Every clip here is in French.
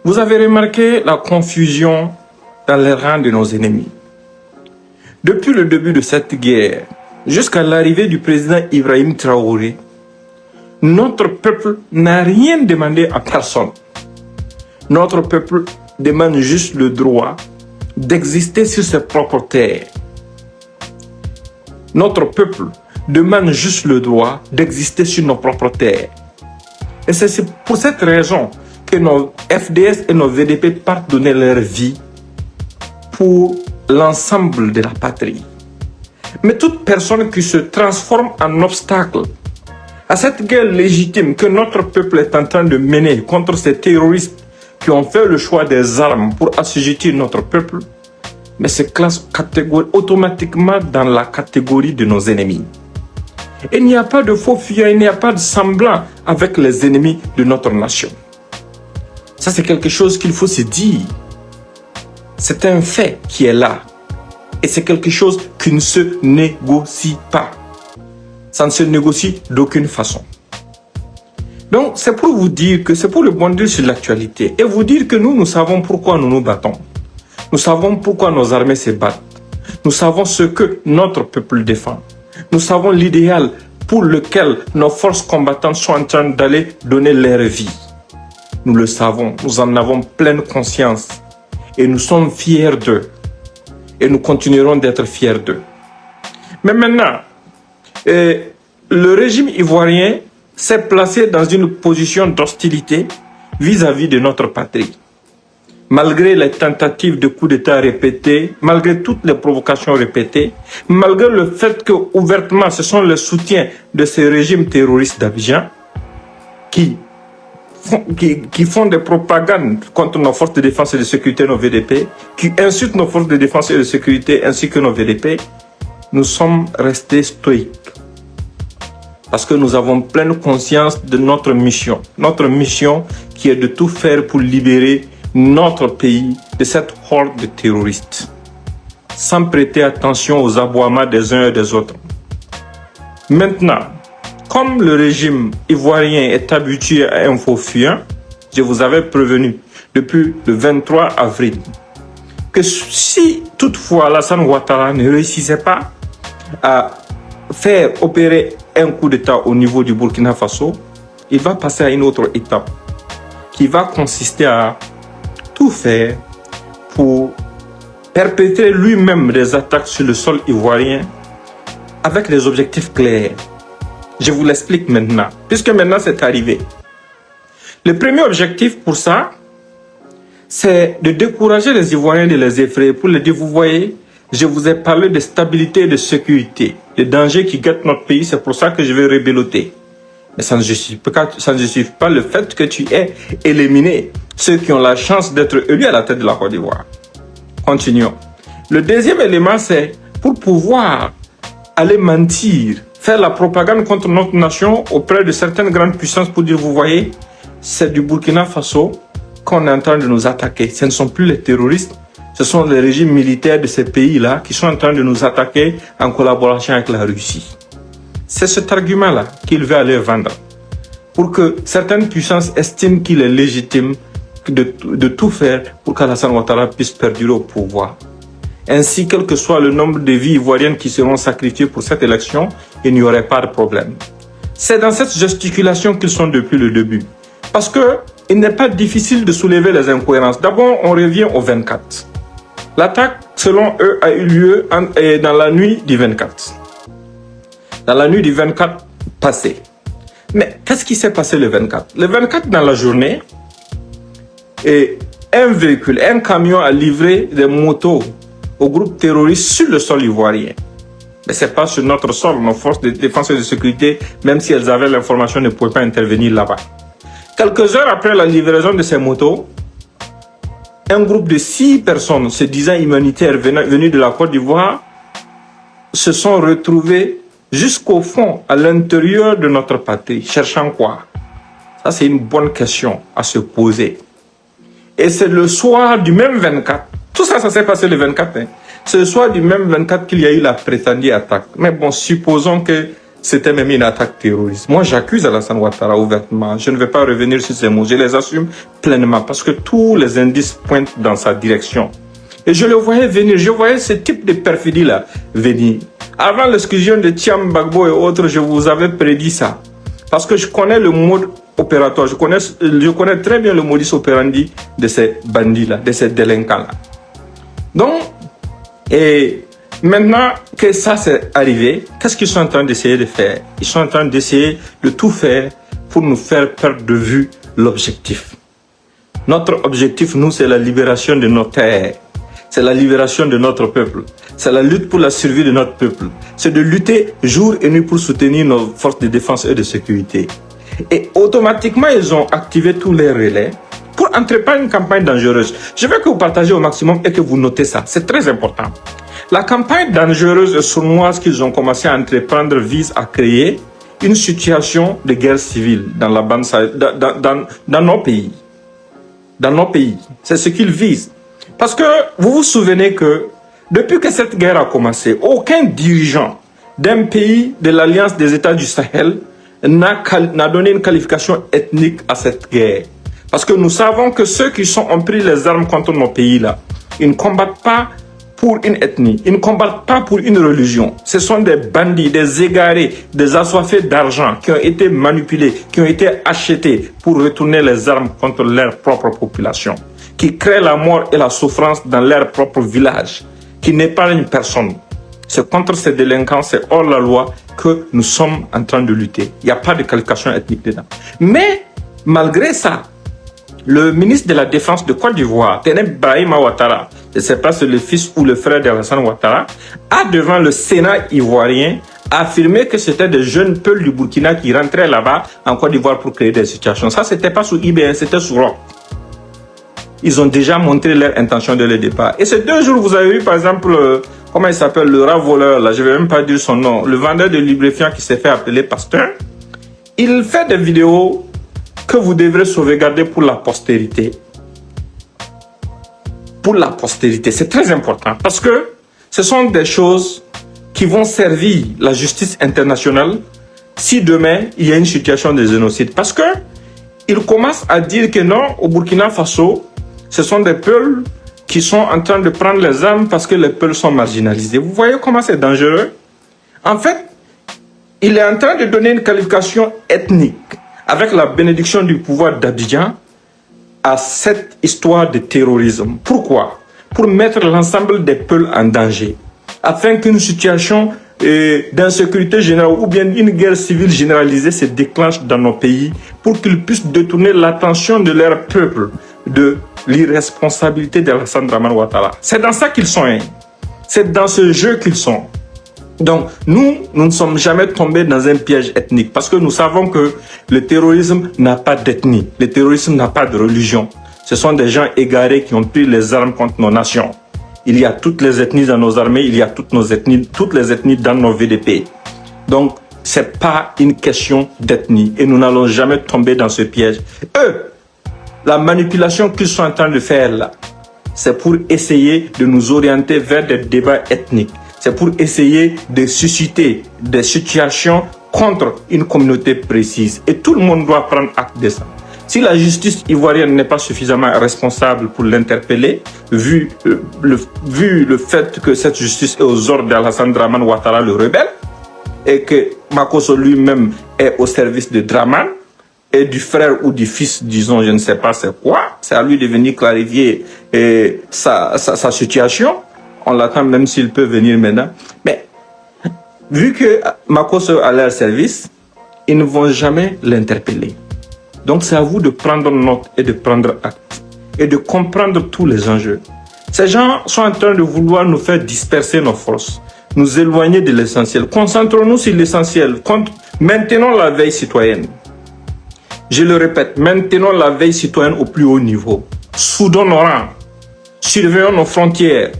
Vous avez remarqué la confusion dans les rangs de nos ennemis. Depuis le début de cette guerre, jusqu'à l'arrivée du président Ibrahim Traoré, notre peuple n'a rien demandé à personne. Notre peuple demande juste le droit d'exister sur ses propres terres. Notre peuple demande juste le droit d'exister sur nos propres terres. Et c'est pour cette raison que nos FDS et nos VDP partent donner leur vie pour l'ensemble de la patrie. Mais toute personne qui se transforme en obstacle à cette guerre légitime que notre peuple est en train de mener contre ces terroristes qui ont fait le choix des armes pour assujettir notre peuple, mais se classe automatiquement dans la catégorie de nos ennemis. Et il n'y a pas de faux fuyants, il n'y a pas de semblant avec les ennemis de notre nation. Ça, c'est quelque chose qu'il faut se dire. C'est un fait qui est là. Et c'est quelque chose qui ne se négocie pas. Ça ne se négocie d'aucune façon. Donc, c'est pour vous dire que c'est pour rebondir sur l'actualité et vous dire que nous savons pourquoi nous nous battons. Nous savons pourquoi nos armées se battent. Nous savons ce que notre peuple défend. Nous savons l'idéal pour lequel nos forces combattantes sont en train d'aller donner leur vie. Nous le savons, nous en avons pleine conscience et nous sommes fiers d'eux. Et nous continuerons d'être fiers d'eux. Mais maintenant, le régime ivoirien s'est placé dans une position d'hostilité vis-à-vis de notre patrie. Malgré les tentatives de coup d'État répétées, malgré toutes les provocations répétées, malgré le fait que ouvertement ce sont les soutiens de ces régimes terroristes d'Abidjan qui font des propagandes contre nos forces de défense et de sécurité, nos VDP, qui insultent nos forces de défense et de sécurité ainsi que nos VDP, nous sommes restés stoïques. Parce que nous avons pleine conscience de notre mission. Notre mission qui est de tout faire pour libérer notre pays de cette horde de terroristes. Sans prêter attention aux aboiements des uns et des autres. Maintenant, comme le régime ivoirien est habitué à un faux fuyant, je vous avais prévenu depuis le 23 avril que si toutefois Alassane Ouattara ne réussissait pas à faire opérer un coup d'État au niveau du Burkina Faso, il va passer à une autre étape qui va consister à tout faire pour perpétrer lui-même des attaques sur le sol ivoirien avec des objectifs clairs. Je vous l'explique maintenant, puisque maintenant c'est arrivé. Le premier objectif pour ça, c'est de décourager les Ivoiriens, de les effrayer, pour leur dire, vous voyez, je vous ai parlé de stabilité et de sécurité, des dangers qui guettent notre pays, c'est pour ça que je vais rebelloter. Mais ça ne justifie pas le fait que tu aies éliminé ceux qui ont la chance d'être élus à la tête de la Côte d'Ivoire. Continuons. Le deuxième élément, c'est pour pouvoir aller mentir, faire la propagande contre notre nation auprès de certaines grandes puissances pour dire, vous voyez, c'est du Burkina Faso qu'on est en train de nous attaquer. Ce ne sont plus les terroristes, ce sont les régimes militaires de ces pays-là qui sont en train de nous attaquer en collaboration avec la Russie. C'est cet argument-là qu'il veut aller vendre pour que certaines puissances estiment qu'il est légitime de tout faire pour qu'Alassane Ouattara puisse perdurer au pouvoir. Ainsi, quel que soit le nombre de vies ivoiriennes qui seront sacrifiées pour cette élection, il n'y aurait pas de problème. C'est dans cette gesticulation qu'ils sont depuis le début. Parce qu'il n'est pas difficile de soulever les incohérences. D'abord, on revient au 24. L'attaque, selon eux, a eu lieu dans la nuit du 24. Dans la nuit du 24 passé. Mais qu'est-ce qui s'est passé le 24? Le 24, dans la journée, un véhicule, un camion a livré des motos au groupe terroriste sur le sol ivoirien. Mais ce n'est pas sur notre sol. Nos forces de défense et de sécurité, même si elles avaient l'information, ne pouvaient pas intervenir là-bas. Quelques heures après la livraison de ces motos, un groupe de 6 personnes se disant humanitaires venues de la Côte d'Ivoire se sont retrouvés jusqu'au fond, à l'intérieur de notre patrie, cherchant quoi? Ça, c'est une bonne question à se poser. Et c'est le soir du même 24. Tout ça, ça s'est passé le 24. C'est le soir du même 24 qu'il y a eu la prétendue attaque. Mais bon, supposons que C'était même une attaque terroriste. Moi, j'accuse Alassane Ouattara ouvertement. Je ne vais pas revenir sur ces mots. Je les assume pleinement parce que tous les indices pointent dans sa direction. Et je le voyais venir. Je voyais ce type de perfidie-là venir. Avant l'exclusion de Thiam Bagbo et autres, je vous avais prédit ça. Parce que je connais le mode opératoire. Je connais très bien le modus operandi de ces bandits-là, de ces délinquants-là. Donc, et maintenant que ça s'est arrivé, qu'est-ce qu'ils sont en train d'essayer de faire? Ils sont en train d'essayer de tout faire pour nous faire perdre de vue l'objectif. Notre objectif, nous, c'est la libération de nos terres. C'est la libération de notre peuple. C'est la lutte pour la survie de notre peuple. C'est de lutter jour et nuit pour soutenir nos forces de défense et de sécurité. Et automatiquement, ils ont activé tous les relais pour entreprendre une campagne dangereuse. Je veux que vous partagez au maximum et que vous notez ça. C'est très important. La campagne dangereuse et sournoise qu'ils ont commencé à entreprendre vise à créer une situation de guerre civile dans la bande dans nos pays. Dans nos pays. C'est ce qu'ils visent. Parce que vous vous souvenez que depuis que cette guerre a commencé, aucun dirigeant d'un pays de l'Alliance des États du Sahel n'a donné une qualification ethnique à cette guerre. Parce que nous savons que ceux qui ont pris les armes contre nos pays-là, ils ne combattent pas pour une ethnie, ils ne combattent pas pour une religion. Ce sont des bandits, des égarés, des assoiffés d'argent qui ont été manipulés, qui ont été achetés pour retourner les armes contre leur propre population, qui créent la mort et la souffrance dans leur propre village, qui n'épargnent personne. C'est contre ces délinquants, c'est hors la loi que nous sommes en train de lutter. Il n'y a pas de qualification ethnique dedans. Mais, malgré ça, le ministre de la Défense de Côte d'Ivoire, Tenem Brahima Ouattara, je ne sais pas si c'est le fils ou le frère d'Alassane Ouattara, a devant le Sénat ivoirien affirmé que c'était des jeunes peuls du Burkina qui rentraient là-bas en Côte d'Ivoire pour créer des situations. Ça, c'était pas sous IBN, c'était sous ROC. Ils ont déjà montré leur intention dès le départ. Et ces 2 jours, vous avez vu par exemple, comment il s'appelle, le rat voleur, là, je ne vais même pas dire son nom, le vendeur de lubrifiant qui s'est fait appeler pasteur. Il fait des vidéos que vous devrez sauvegarder pour la postérité. Pour la postérité, c'est très important parce que ce sont des choses qui vont servir la justice internationale si demain il y a une situation de génocide. Parce que il commence à dire que non, au Burkina Faso, ce sont des peuples qui sont en train de prendre les armes parce que les peuples sont marginalisés. Vous voyez comment c'est dangereux? En fait, il est en train de donner une qualification ethnique avec la bénédiction du pouvoir d'Abidjan à cette histoire de terrorisme. Pourquoi? Pour mettre l'ensemble des peuples en danger, afin qu'une situation d'insécurité générale ou bien une guerre civile généralisée se déclenche dans nos pays pour qu'ils puissent détourner l'attention de leur peuple de l'irresponsabilité d'Alassane Dramane Ouattara. C'est dans ça qu'ils sont. Hein. C'est dans ce jeu qu'ils sont. Donc, nous ne sommes jamais tombés dans un piège ethnique parce que nous savons que le terrorisme n'a pas d'ethnie. Le terrorisme n'a pas de religion. Ce sont des gens égarés qui ont pris les armes contre nos nations. Il y a toutes les ethnies dans nos armées, il y a toutes les ethnies dans nos VDP. Donc, c'est pas une question d'ethnie et nous n'allons jamais tomber dans ce piège. Eux, la manipulation qu'ils sont en train de faire là, c'est pour essayer de nous orienter vers des débats ethniques. C'est pour essayer de susciter des situations contre une communauté précise. Et tout le monde doit prendre acte de ça. Si la justice ivoirienne n'est pas suffisamment responsable pour l'interpeller, vu le fait que cette justice est aux ordres d'Alassane Dramane Ouattara, le rebelle, et que Makosso lui-même est au service de Dramane, et du frère ou du fils, disons, je ne sais pas c'est quoi, c'est à lui de venir clarifier sa situation. On l'attend même s'il peut venir maintenant. Mais vu que Makosso a leur service, ils ne vont jamais l'interpeller. Donc c'est à vous de prendre note et de prendre acte et de comprendre tous les enjeux. Ces gens sont en train de vouloir nous faire disperser nos forces, nous éloigner de l'essentiel. Concentrons-nous sur l'essentiel. Maintenons la veille citoyenne. Je le répète, maintenons la veille citoyenne au plus haut niveau. Soudons nos rangs, surveillons nos frontières,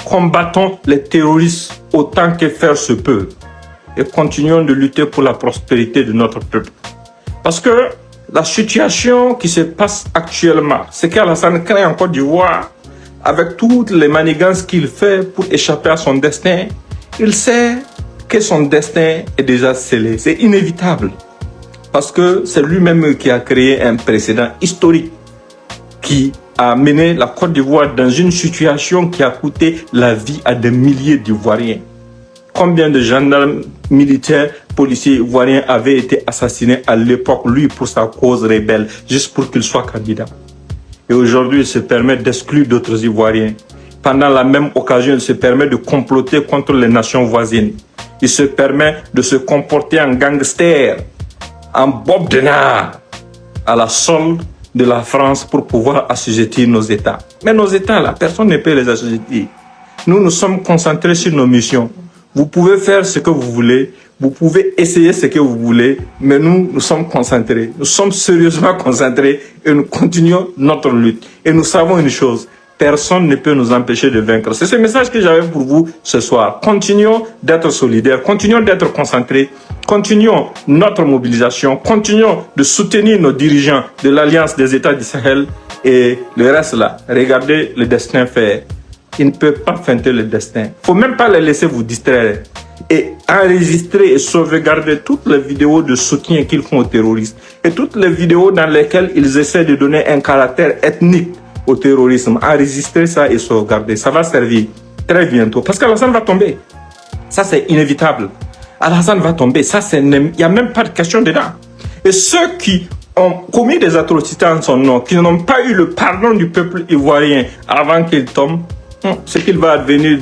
combattons les terroristes autant que faire se peut et continuons de lutter pour la prospérité de notre peuple. Parce que la situation qui se passe actuellement, c'est qu'Alassane crée en Côte d'Ivoire, avec toutes les manigances qu'il fait pour échapper à son destin, il sait que son destin est déjà scellé. C'est inévitable. Parce que c'est lui-même qui a créé un précédent historique qui a mené la Côte d'Ivoire dans une situation qui a coûté la vie à des milliers d'Ivoiriens. Combien de gendarmes, militaires, policiers ivoiriens avaient été assassinés à l'époque, lui, pour sa cause rebelle, juste pour qu'il soit candidat. Et aujourd'hui, il se permet d'exclure d'autres Ivoiriens. Pendant la même occasion, il se permet de comploter contre les nations voisines. Il se permet de se comporter en gangster, en Bob Denard, à la solde de la France pour pouvoir assujettir nos États. Mais nos États, là, personne ne peut les assujettir. Nous, nous sommes concentrés sur nos missions. Vous pouvez faire ce que vous voulez, vous pouvez essayer ce que vous voulez, mais nous sommes concentrés. Nous sommes sérieusement concentrés et nous continuons notre lutte. Et nous savons une chose, personne ne peut nous empêcher de vaincre. C'est ce message que j'avais pour vous ce soir. Continuons d'être solidaires, continuons d'être concentrés, continuons notre mobilisation, continuons de soutenir nos dirigeants de l'Alliance des États du Sahel et le reste là. Regardez le destin faire. Ils ne peuvent pas feinter le destin. Il ne faut même pas les laisser vous distraire. Et enregistrer et sauvegarder toutes les vidéos de soutien qu'ils font aux terroristes. Et toutes les vidéos dans lesquelles ils essaient de donner un caractère ethnique au terrorisme. Enregistrer ça et sauvegarder. Ça va servir très bientôt. Parce qu'Alassane va tomber. Ça, c'est inévitable. Alassane va tomber. Ça, il n'y a même pas de question dedans. Et ceux qui ont commis des atrocités en son nom, qui n'ont pas eu le pardon du peuple ivoirien avant qu'il tombe, ce qu'il va advenir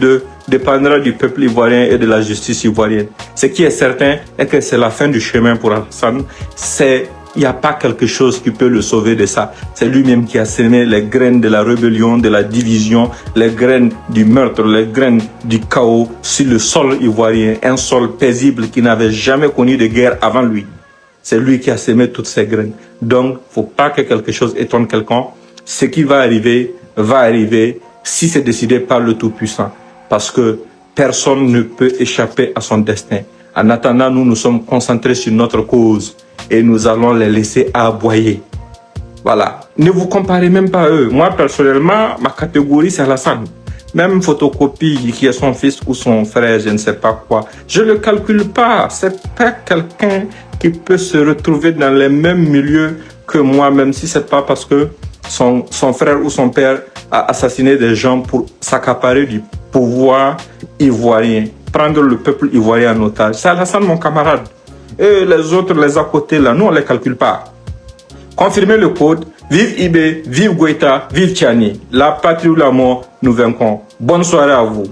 dépendra du peuple ivoirien et de la justice ivoirienne. Ce qui est certain est que c'est la fin du chemin pour Alassane. Il n'y a pas quelque chose qui peut le sauver de ça. C'est lui-même qui a semé les graines de la rébellion, de la division, les graines du meurtre, les graines du chaos sur le sol ivoirien. Un sol paisible qui n'avait jamais connu de guerre avant lui. C'est lui qui a semé toutes ces graines. Donc, il ne faut pas que quelque chose étonne quelqu'un. Ce qui va arriver si c'est décidé par le Tout-Puissant. Parce que personne ne peut échapper à son destin. En attendant, nous sommes concentrés sur notre cause et nous allons les laisser aboyer. Voilà. Ne vous comparez même pas à eux. Moi, personnellement, ma catégorie, c'est Alassane. Même photocopie qui est son fils ou son frère, je ne sais pas quoi. Je ne le calcule pas. C'est pas quelqu'un qui peut se retrouver dans les mêmes milieux que moi, même si c'est pas parce que son frère ou son père a assassiné des gens pour s'accaparer du pouvoir ivoirien, prendre le peuple ivoirien en otage. C'est Alassane, mon camarade. Et les autres, les à côté, là, nous, on ne les calcule pas. Confirmez le code. Vive Ibé, vive Goïta, vive Tchani. La patrie ou la mort, nous vaincrons. Bonne soirée à vous.